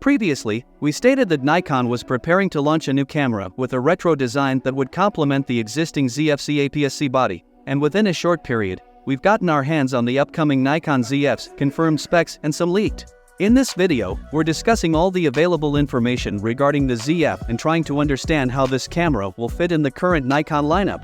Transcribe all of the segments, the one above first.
Previously, we stated that Nikon was preparing to launch a new camera with a retro design that would complement the existing ZFC APS-C body, and within a short period, we've gotten our hands on the upcoming Nikon Zf's confirmed specs and some leaked. In this video, we're discussing all the available information regarding the ZF and trying to understand how this camera will fit in the current Nikon lineup.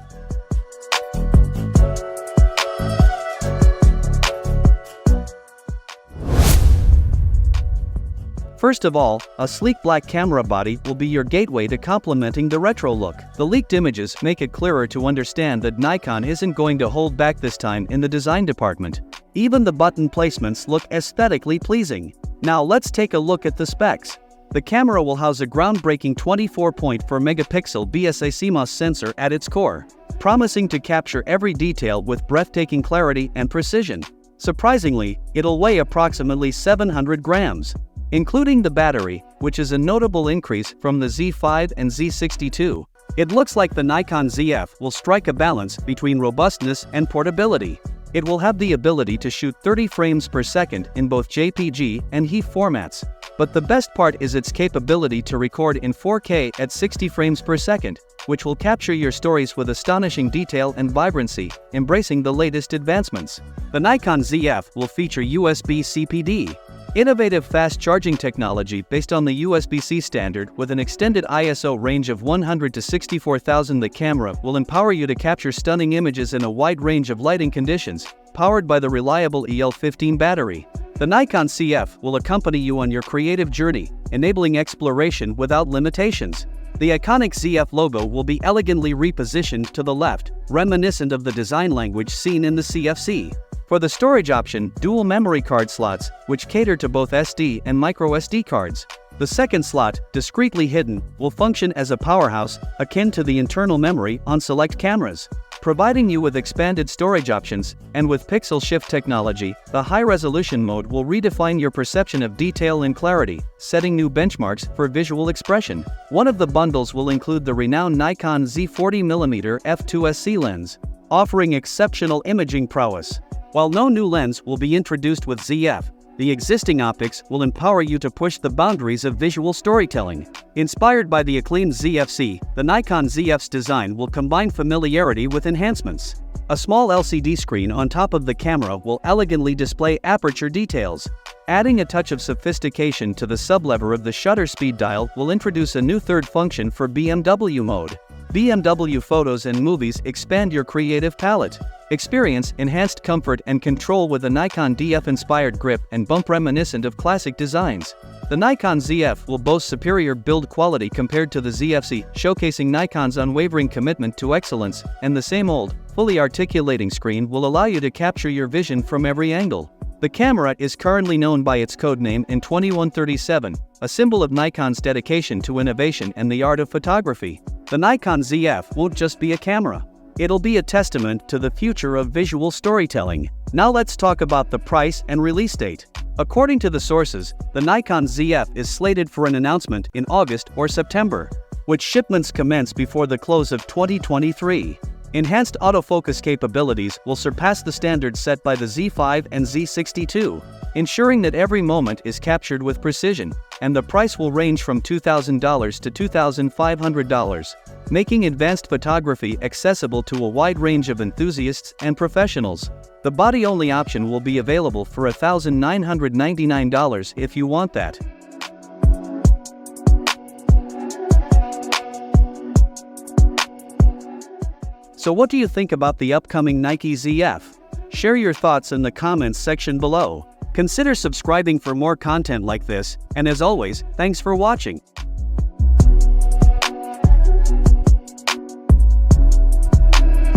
First of all, a sleek black camera body will be your gateway to complementing the retro look. The leaked images make it clearer to understand that Nikon isn't going to hold back this time in the design department. Even the button placements look aesthetically pleasing. Now let's take a look at the specs. The camera will house a groundbreaking 24.4 megapixel BSA-CMOS sensor at its core, promising to capture every detail with breathtaking clarity and precision. Surprisingly, it'll weigh approximately 700 grams. Including the battery, which is a notable increase from the Z5 and Z62. It looks like the Nikon Zf will strike a balance between robustness and portability. It will have the ability to shoot 30 frames per second in both JPG and HEIF formats. But the best part is its capability to record in 4K at 60 frames per second, which will capture your stories with astonishing detail and vibrancy, embracing the latest advancements. The Nikon Zf will feature USB CPD. Innovative fast charging technology based on the USB-C standard with an extended ISO range of 100 to 64,000. The camera will empower you to capture stunning images in a wide range of lighting conditions, powered by the reliable EL15 battery. The Nikon Zf will accompany you on your creative journey, enabling exploration without limitations. The iconic Zf logo will be elegantly repositioned to the left, reminiscent of the design language seen in the CFC. For the storage option, dual memory card slots, which cater to both SD and microSD cards. The second slot, discreetly hidden, will function as a powerhouse, akin to the internal memory on select cameras, providing you with expanded storage options. And with pixel shift technology, the high-resolution mode will redefine your perception of detail and clarity, setting new benchmarks for visual expression. One of the bundles will include the renowned Nikon Z40mm f2.SC lens, offering exceptional imaging prowess. While no new lens will be introduced with Zf, the existing optics will empower you to push the boundaries of visual storytelling. Inspired by the acclaimed ZFC, the Nikon Zf's design will combine familiarity with enhancements. A small LCD screen on top of the camera will elegantly display aperture details. Adding a touch of sophistication to the sublever of the shutter speed dial will introduce a new third function for BMW mode. BMW photos and movies expand your creative palette. Experience enhanced comfort and control with a Nikon DF-inspired grip and bump reminiscent of classic designs. The Nikon Zf will boast superior build quality compared to the ZFC, showcasing Nikon's unwavering commitment to excellence, and the same old, fully articulating screen will allow you to capture your vision from every angle. The camera is currently known by its codename N2137, a symbol of Nikon's dedication to innovation and the art of photography. The Nikon Zf won't just be a camera. It'll be a testament to the future of visual storytelling. Now let's talk about the price and release date. According to the sources, the Nikon Zf is slated for an announcement in August or September, with shipments commence before the close of 2023. Enhanced autofocus capabilities will surpass the standards set by the Z5 and Z62, ensuring that every moment is captured with precision, and the price will range from $2,000 to $2,500, making advanced photography accessible to a wide range of enthusiasts and professionals. The body-only option will be available for $1,999 if you want that. So what do you think about the upcoming Nike Zf? Share your thoughts in the comments section below. Consider subscribing for more content like this, and as always, thanks for watching.